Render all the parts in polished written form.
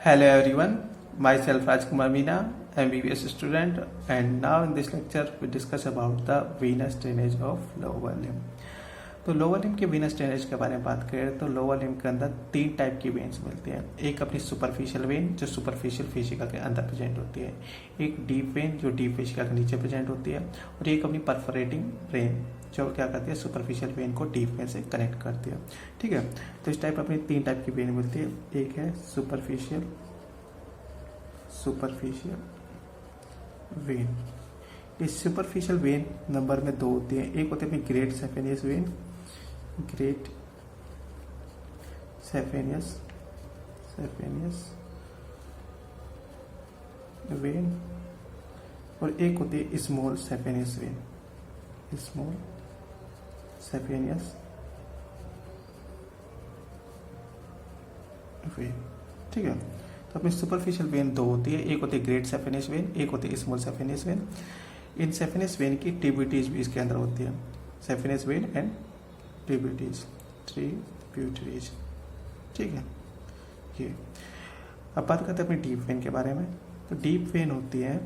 Hello everyone, myself Rajkumar Meena, MBBS student, and now in this lecture we discuss about the venous drainage of lower limb. तो lower limb के venous drainage के बारे में बात करें तो lower limb के अंदर तीन टाइप की वेन्स मिलती हैं। एक अपनी सुपरफिशियल वेन जो सुपरफिशियल फेशिका के अंदर प्रेजेंट होती है, एक डीप वेन जो डीप फेशिका के नीचे प्रेजेंट होती है, और एक अपनी परफोरेटिंग वेन जो क्या करती है सुपरफिशियल वेन को डीप वेन से कनेक्ट करती है। ठीक है, तो इस टाइप अपनी तीन टाइप की वेन मिलती है। एक है सुपरफिशियल वेन। इस सुपरफिशियल वेन नंबर में दो होती है। एक होती है अपनी ग्रेट सेफेनियस वेन, ग्रेट सेफेनियस वेन, और एक होती है स्मॉल सेफेनियस वेन, स्मॉल सेफेनियस वेन। ठीक है, तो अपनी सुपरफिशियल वेन दो होती है। एक होती है ग्रेट सेफेनियस वेन, एक होती है स्मॉल सेफेनियस वेन। इन सेफेनियस वेन की ट्रिब्यूटरीज भी इसके अंदर होती है। सेफेनियस वेन एंड ट्रिब्यूटरीज, ठीक है। ये अब बात करते हैं अपनी डीप वेन के बारे में। तो डीप वेन होती है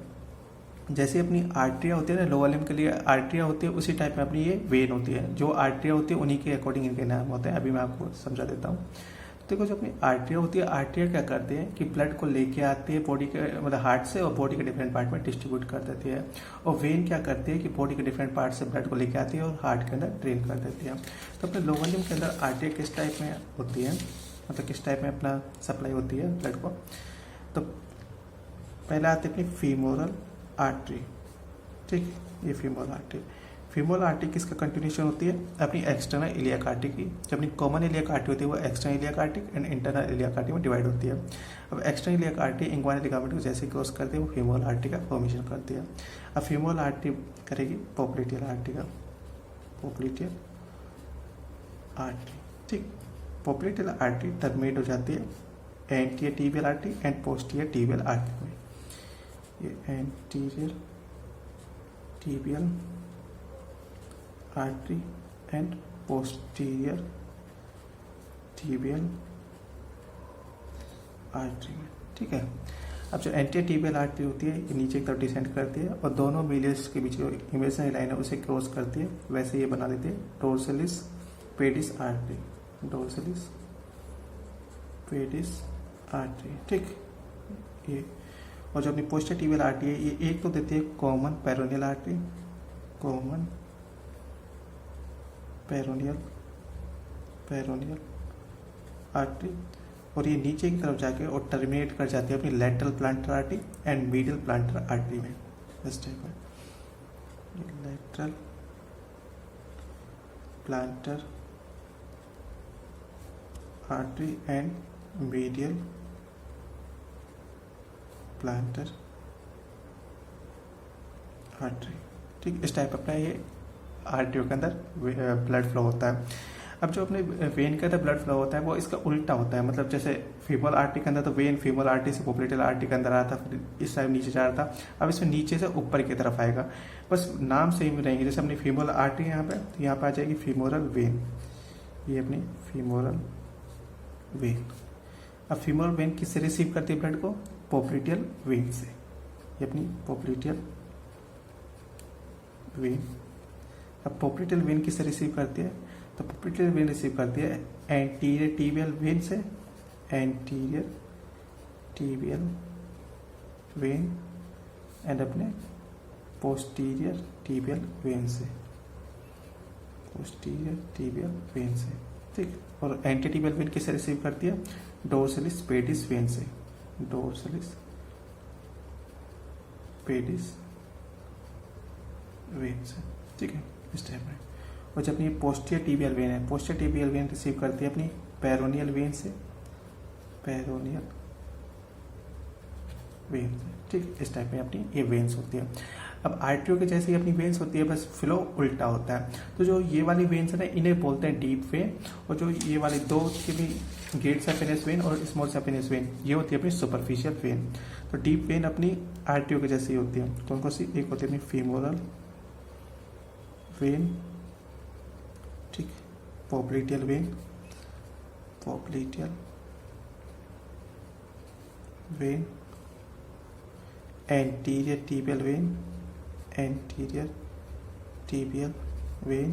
जैसे अपनी आर्टरिया होती है ना, लोअर लिम्ब के लिए आर्टरिया होती है, उसी टाइप में अपनी ये वेन होती है। जो आर्टरिया होती है उन्हीं के अकॉर्डिंग इनके नाम होते हैं। अभी मैं आपको समझा देता हूँ। देखो, जो अपनी आर्टरिया होती है, आर्टरिया क्या करते हैं कि ब्लड को लेके आती है बॉडी के मतलब हार्ट से और बॉडी के डिफरेंट पार्ट में डिस्ट्रीब्यूट कर देती है। और वेन क्या करती है कि बॉडी के डिफरेंट पार्ट से ब्लड को लेके आती है और हार्ट के अंदर ड्रेन कर देती है। तो अपने लोअर लिम्ब के अंदर आर्टरिया किस टाइप में होती है, मतलब किस टाइप में अपना सप्लाई होती है ब्लड को। तो पहले आती है अपनी फीमोरल आर्टरी। ठीक, ये फीमोरल आर्टरी। फीमोरल आर्टरी किसका कंटिन्यूशन होती है, अपनी एक्सटर्नल इलियाक आर्टरी की। जो अपनी कॉमन इलियाक आर्टरी होती है वो external iliac artery and internal iliac artery में डिवाइड होती है। अब external iliac artery inguinal ligament को जैसे क्रॉस करती है वो फीमोरल आर्टरी का फॉर्मेशन करती है। अब फीमोरल आर्टरी करेगी पोप्लिटियल आर्टरी का, पोप्लिटियल आर्टरी। ठीक, पोप्लिटियल आर्टरी टर्मिनेट हो जाती है anterior tibial artery and posterior tibial artery में। ये anterior tibial artery and posterior tibial artery में। ठीक है, अब जो एंटीरियर टिबियल आर्टरी होती है ये नीचे की तरफ डिसेंड करती है और दोनों मीडियस के बीच जो इमेजिनरी लाइन है उसे क्रॉस करती है। वैसे ये बना देती है डोर्सलिस पेडिस आर्टरी, डोर्सलिस पेडिस आर्टरी। ठीक, ये और जो अपनी पोस्टीरियर टिबियल आर्टरी है ये एक तो देती है common peroneal artery, common peroneal artery, और ये नीचे की तरफ जाके और टर्मिनेट कर जाती है अपनी lateral planter artery and medial planter artery में। इस टाइप में lateral planter artery and medial planter artery. ठीक, इस टाइप अपना ये आर्टरियों के अंदर ब्लड फ्लो होता है। अब जो अपने वेन के अंदर ब्लड फ्लो होता है वो इसका उल्टा होता है। मतलब जैसे फीमोरल आर्टरी के अंदर तो वेन फीमोरल आर्टरी से पोप्लिटियल आर्टरी के अंदर आया था, फिर इस टाइप नीचे जा रहा था। अब इसमें नीचे से ऊपर की तरफ आएगा, बस नाम सेम रहेंगे। जैसे अपनी फीमोरल आर्टरी यहाँ पे, तो यहाँ पे आ जाएगी फीमोरल वेन, ये अपनी फीमोरल वेन। अब फीमोरल वेन किससे रिसीव करती है ब्लड को, पोप्लिटियल वेन से। ये अपनी पोप्लिटियल वेन। अब पोप्लिटियल वेन किससे रिसीव करती है, तो पोप्लिटियल वेन रिसीव करती है एंटीरियर टिबियल वेन से, एंटीरियर टिबियल वेन एंड अपने पोस्टीरियर टिबियल वेन से, पोस्टीरियर टिबियल वेन से। ठीक, और एंटीटिबियल वेन किससे रिसीव करती है, डोर्सलिस पेडिस वेन से, डोर्सलिस पेडिस वेन से। ठीक है, इस टाइप में। और जब अपनी पोस्टीरियर टिबियल वेन है, पोस्टीरियर टिबियल वेन रिसीव करती है अपनी पेरोनियल वेन से, पेरोनियल वेन से। ठीक, इस टाइप में अपनी ये वेन्स होती है। अब आर्टरियों के जैसे ही अपनी वेन्स होती है, बस फ्लो उल्टा होता है। तो जो ये वाली वेन्स है ना इन्हें बोलते हैं डीप वेन, और जो ये वाली दो की भी ग्रेट सेफेनियस वेन और स्मॉल सेफेनियस वेन ये होती है अपनी सुपरफिशियल वेन। तो डीप वेन अपनी आर्टरियों के जैसी होती है। कौन कौन सी, एक होती है अपनी फीमोरल वेन, ठीक, popliteal vein, popliteal vein, anterior tibial vein, anterior tibial vein,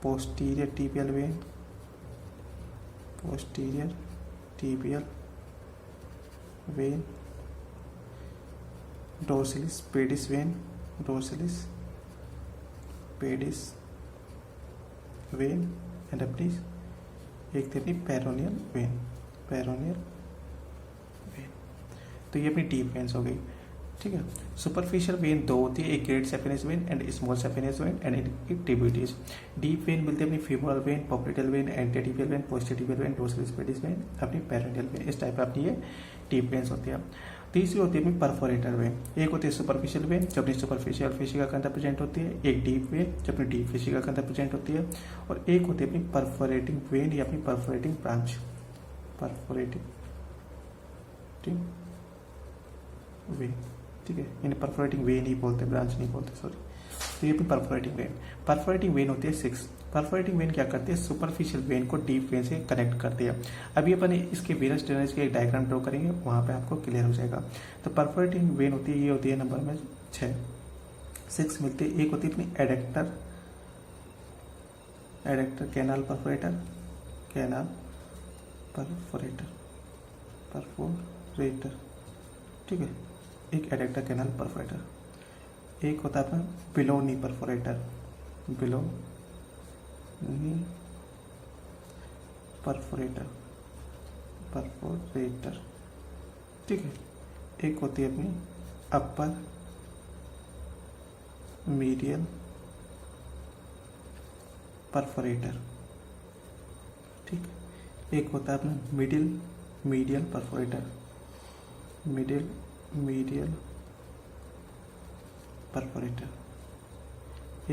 posterior tibial vein, posterior tibial vein, dorsalis pedis vein, dorsalis pedis vein, and अपनी एक थी अपनी पेरोनियल वेन, पेरोनियल वेन। तो ये अपनी डीप वेन्स हो गई, ठीक है। सुपरफिशियल वेन दो होती है, एक great saphenous vein and small saphenous vein and इनकी ट्रिब्यूटरीज। डीप वेन मिलती है अपनी femoral vein, popliteal vein, antitibial vein, posterior vein, dorsalis pedis vein, अपनी पेरोनियल वेन। इस टाइप अपनी ये डीप वेन्स होती है। तीसरी होती है अपनी परफोरेटर वेन। एक होती है सुपरफिशियल वेन जो अपनी सुपरफिशियल फेशिका के अंदर प्रेजेंट होती है, एक डीप वेन जो अपनी डीप फेशिका के अंदर प्रेजेंट होती है, और एक होती है अपनी परफोरेटिंग वेन या अपनी परफोरेटिंग ब्रांच, परफोरेटिंग वेन, ठीक है। इन्हें परफोरेटिंग वेन ही बोलते हैं, ब्रांच नहीं बोलते, सॉरी। तो ये अपनी परफोरेटिंग वेन, परफोरेटिंग वेन होती है 6। परफोरेटिंग वेन क्या करती है, सुपरफिशियल वेन को डीप वेन से कनेक्ट करती है। अभी अपन इसके वेनस ड्रेनेज के एक डायग्राम ड्रॉ करेंगे, वहां पे आपको क्लियर हो जाएगा। तो परफोरेटिंग वेन होती है, ये होती है नंबर में 6 मिलती है। एक होती है अपनी adductor, adductor canal perforator, canal perforator, perforator, ठीक है। एक एडेक्टर कैनाल परफोरेटर। एक होता है अपना बिलोनी परफोरेटर, बिलोनी परफोरेटर, परफोरेटर, ठीक है। एक होती है अपनी अपर मीडियल परफोरेटर, ठीक। एक होता है अपना middle medial perforator, middle medial perforator.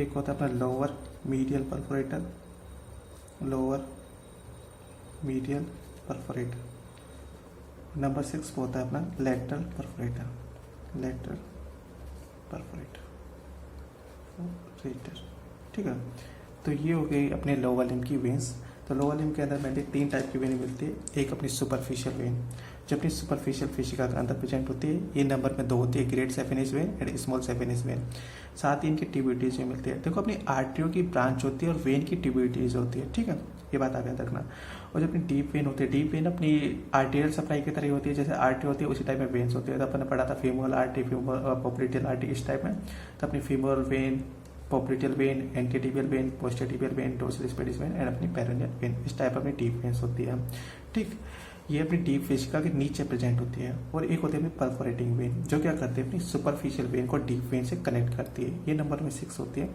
एक होता है अपना lower medial perforator, lower medial perforator. Number 6 होता है अपना लैटरल परफोरेटर, लैटरल परफोरेटर, ठीक है। तो ये हो गई अपने लोअर लिम्ब की वेन्स। तो लोअर लिम्ब के अंदर मैंने 3 टाइप की वेन मिलती है। एक अपनी सुपरफिशियल वेन जो अपनी सुपरफिशियल फेशिका के अंदर प्रेजेंट होती है, ये नंबर में 2 होती है, great saphenous vein and small saphenous vein. साथ ही इनकी ट्रिब्यूटरीज में मिलती है। देखो अपनी आर्टरियों की ब्रांच होती है और वेन की ट्रिब्यूटरीज होती है, ठीक है। ये बात आप याद रखना। और जो अपनी डीप वेन होती है, डीप वेन अपनी आर्टेरियल सप्लाई की तरह होती है, जैसे आर्टरी होती है उसी टाइप में वेन्स होती है। तो अपन ने पढ़ा था फीमोरल आर्टरी, पोप्लेटियल आर्टरी, इस टाइप में। तो अपनी femoral vein, popliteal vein, antitibial vein, posterior vein, dorsalis pedis vein and अपनी पेरोनियल वेन, इस टाइप अपनी डीप वेन्स होती है, ठीक। ये अपनी डीप फेशिका के नीचे प्रेजेंट होती है। और एक होती है अपनी परफोरेटिंग वेन जो क्या करती है, अपनी सुपरफिशियल वेन को डीप वेन से कनेक्ट करती है। ये नंबर में 6 होती है।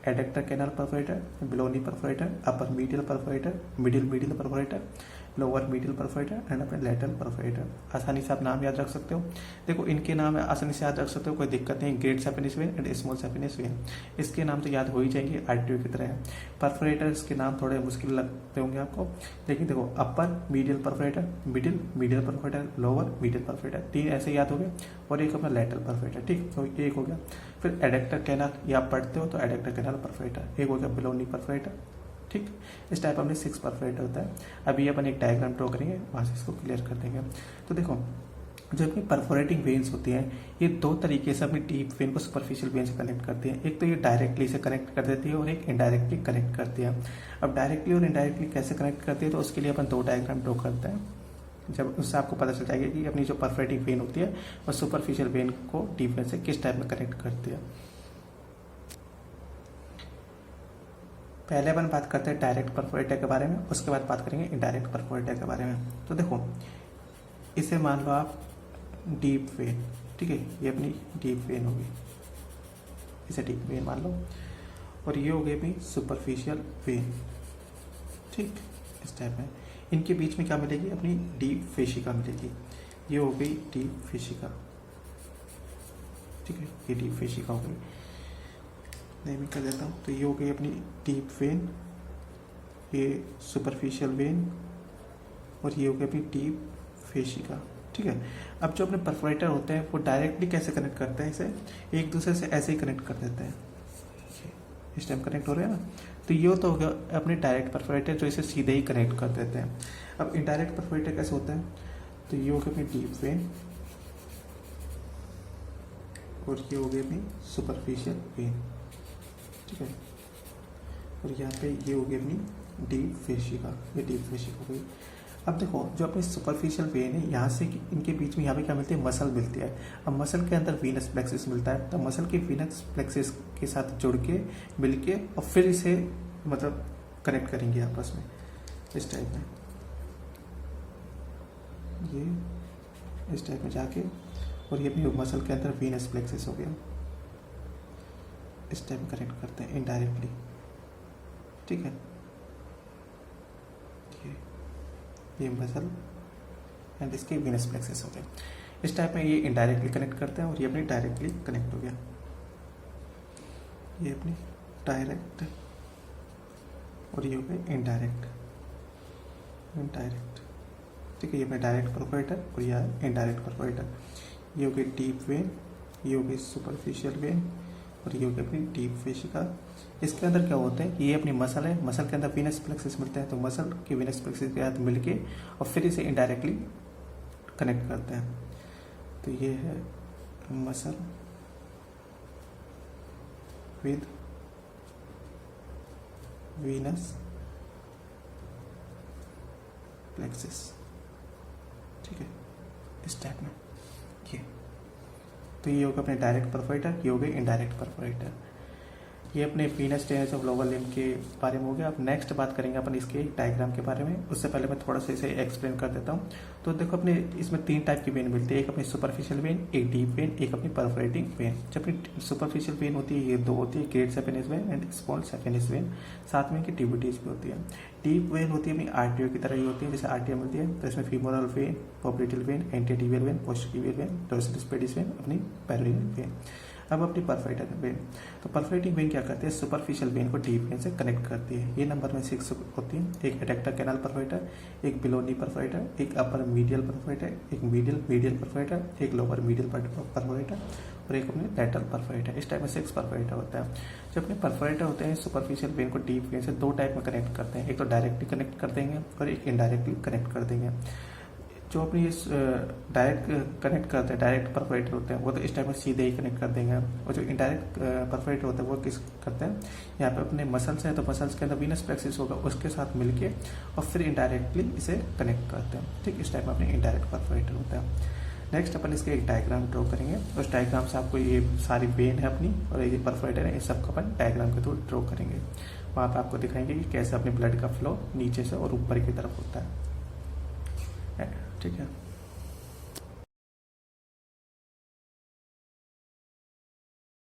Adductor canal perforator, below knee perforator, upper medial perforator, middle perforator, lower medial perforator and अपने लैटरल परफोरेटर। आसानी से आप नाम याद रख सकते हो। देखो इनके नाम आसानी से याद रख सकते हो, कोई दिक्कत नहीं। Great saphenous vein and small saphenous vein, इसके नाम तो याद हो ही जाएंगे, आर्टरी की तरह है। परफोरेटर्स के नाम थोड़े मुश्किल लगते होंगे आपको, लेकिन देखो upper medial perforator, middle medial perforator, lower medial perforator, 3 ऐसे याद हो गए। और एक अपना लैटरल परफोरेटर, ठीक। तो ये एक हो गया। फिर एडेक्टर कैनाल, ये आप पढ़ते हो तो एडेक्टर कैनाल परफोरेटर। एक हो गया बिलोनी परफोरेटर, ठीक। इस टाइप अपने 6 परफोरेटर होता है। अभी अपन एक डायग्राम ड्रॉ करेंगे, वहां से इसको क्लियर कर देंगे। तो देखो जो अपनी परफोरेटिंग वेन्स होती हैं, ये 2 तरीके से अपनी डीप वेन को सुपरफिशियल वेन से कनेक्ट करती हैं। एक तो ये डायरेक्टली से कनेक्ट कर देती है और एक इनडायरेक्टली कनेक्ट करती है। अब डायरेक्टली और इनडायरेक्टली कैसे कनेक्ट करती है, तो उसके लिए अपन 2 डायग्राम ड्रॉ करते हैं। जब उससे आपको पता चल जाएगा कि अपनी जो परफोरेटिंग वेन होती है वो सुपरफिशियल वेन को डीप वेन से किस टाइप में कनेक्ट करती है। पहले अपन बात करते हैं डायरेक्ट परफोरेटर के बारे में, उसके बाद बात करेंगे इनडायरेक्ट परफोरेटर के बारे में। तो देखो इसे मान लो आप डीप वेन, ठीक है। ये अपनी डीप वेन होगी, इसे डीप वेन मान लो। और ये हो गई अपनी सुपरफिशियल वेन, ठीक। इस टाइप में इनके बीच में क्या मिलेगी, अपनी डीप फेशिका मिलेगी। ये हो गई डीप फेशिका, ठीक है। ये डीप फेशिका हो गई, नहीं मैं कर देता हूँ। तो ये हो गई अपनी डीप वेन, ये सुपरफिशियल वेन, और ये हो गई अपनी डीप फेशिका, ठीक है। अब जो अपने परफोरेटर होते हैं वो डायरेक्टली कैसे कनेक्ट करते हैं, इसे एक दूसरे से ऐसे ही कनेक्ट कर देते हैं, इस टाइम कनेक्ट हो रहे हैं ना। तो ये तो हो गया अपने डायरेक्ट परफोरेटर जो इसे सीधे ही कनेक्ट कर देते हैं। अब इनडायरेक्ट परफोरेटर कैसे होता है, तो ये हो गया अपनी डीप वेन और ये हो गई अपनी सुपरफिशियल वेन, ठीक है। और यहाँ पे ये हो गई अपनी डीप फेशिका, ये डीप फेशिका हो गई। अब देखो जो अपनी सुपरफिशियल वेन है, यहाँ से इनके बीच में यहाँ पे क्या मिलती है, मसल मिलती है। अब मसल के अंदर वीनस प्लेक्सिस मिलता है, तो मसल के वीनस प्लेक्सिस के साथ जुड़ के मिल के और फिर इसे मतलब कनेक्ट करेंगे आपस में इस टाइप में, ये इस टाइप में जाके, और ये अपनी मसल के अंदर वीनस प्लेक्सिस हो गया, इस टाइप में कनेक्ट करते हैं इनडायरेक्टली, ठीक है। ये मसल एंड इसके वीनस प्लेक्सिस हो गया, इस टाइप में ये इनडायरेक्टली कनेक्ट करते हैं और ये अपनी डायरेक्टली कनेक्ट हो गया, ये अपनी डायरेक्ट और ये हो गया इनडायरेक्ट, इनडायरेक्ट, ठीक है। ये अपने डायरेक्ट परफोरेटर और यह इनडायरेक्ट परफोरेटर, ये हो गई डीप वेन, ये हो गई सुपरफिशियल वेन और ये हो गई अपनी डीप फेशिका। इसके अंदर क्या होता है कि ये अपनी मसल है, मसल के अंदर वीनस प्लेक्सिस मिलते हैं, तो मसल के वीनस प्लेक्सिस के साथ मिलके और फिर इसे इनडायरेक्टली कनेक्ट करते हैं। तो ये है मसल विद वीनस प्लेक्सिस, ठीक है, इस टाइप में ये। तो ये होगा अपने डायरेक्ट परफोरेटर, ये हो गए इनडायरेक्ट परफोरेटर। ये अपने Venus tennis of lower limb के बारे में हो गया। अब नेक्स्ट बात करेंगे अपन इसके डायग्राम के बारे में। उससे पहले मैं थोड़ा सा इसे एक्सप्लेन कर देता हूँ। तो देखो अपने इसमें 3 टाइप की वेन मिलती है, एक अपनी सुपरफिशियल वेन, एक डीप वेन, एक अपनी परफोरेटिंग वेन। जब अपनी सुपरफिशियल वेन होती है ये 2 होती है, great saphenous when and small saphenous when, साथ में इनकी ट्यूबिटीज भी होती है। डीप वेन होती है अपनी आर्टरियो की तरह ही होती है, जैसे आर्टरिया मिलती है, तो इसमें femoral vein, popliteal vein, antitibial vein, posterior vein, dorsalis pedis vein, अपनी पेरिनियल वेन। अब अपनी परफोरेटिंग वेन, तो परफोरेटिंग वेन क्या करती है, सुपरफिशियल वेन को डीप वेन से कनेक्ट करती है। ये नंबर में 6 होती है, एक एडेक्टर कैनाल परफोरेटर, एक बिलोनी परफोरेटर, एक अपर मीडियल परफोरेटर, एक मीडियल परफोरेटर, एक लोअर मीडियल परफोरेटर और एक अपने लैटरल परफोरेटर। इस टाइप में 6 परफोरेटर होता है। जो अपने परफोरेटर होते हैं सुपरफिशियल वेन को डीप वेन से 2 टाइप में कनेक्ट करते हैं, एक तो डायरेक्टली कनेक्ट कर देंगे और एक इनडायरेक्टली कनेक्ट कर देंगे। जो अपनी डायरेक्ट कनेक्ट करते हैं, डायरेक्ट परफोरेटर होते हैं, वो तो इस टाइम में सीधे ही कनेक्ट कर देंगे। और जो इनडायरेक्ट परफोरेटर होता है वो किस करते हैं, यहाँ पे अपने मसल्स हैं तो मसल्स के अंदर वीनस प्लेक्सिस होगा, उसके साथ मिलके और फिर इनडायरेक्टली इसे कनेक्ट करते हैं, ठीक। इस टाइप में अपने इनडायरेक्ट परफोरेटर होता है। नेक्स्ट अपन इसके एक डायग्राम ड्रॉ करेंगे। उस डायग्राम से आपको ये सारी वेन है अपनी और ये परफोरेटर है, इन सबको अपन डायग्राम के थ्रू ड्रॉ करेंगे। वहाँ पे आपको दिखाएंगे कि कैसे अपने ब्लड का फ्लो नीचे से और ऊपर की तरफ होता है, ठीक है।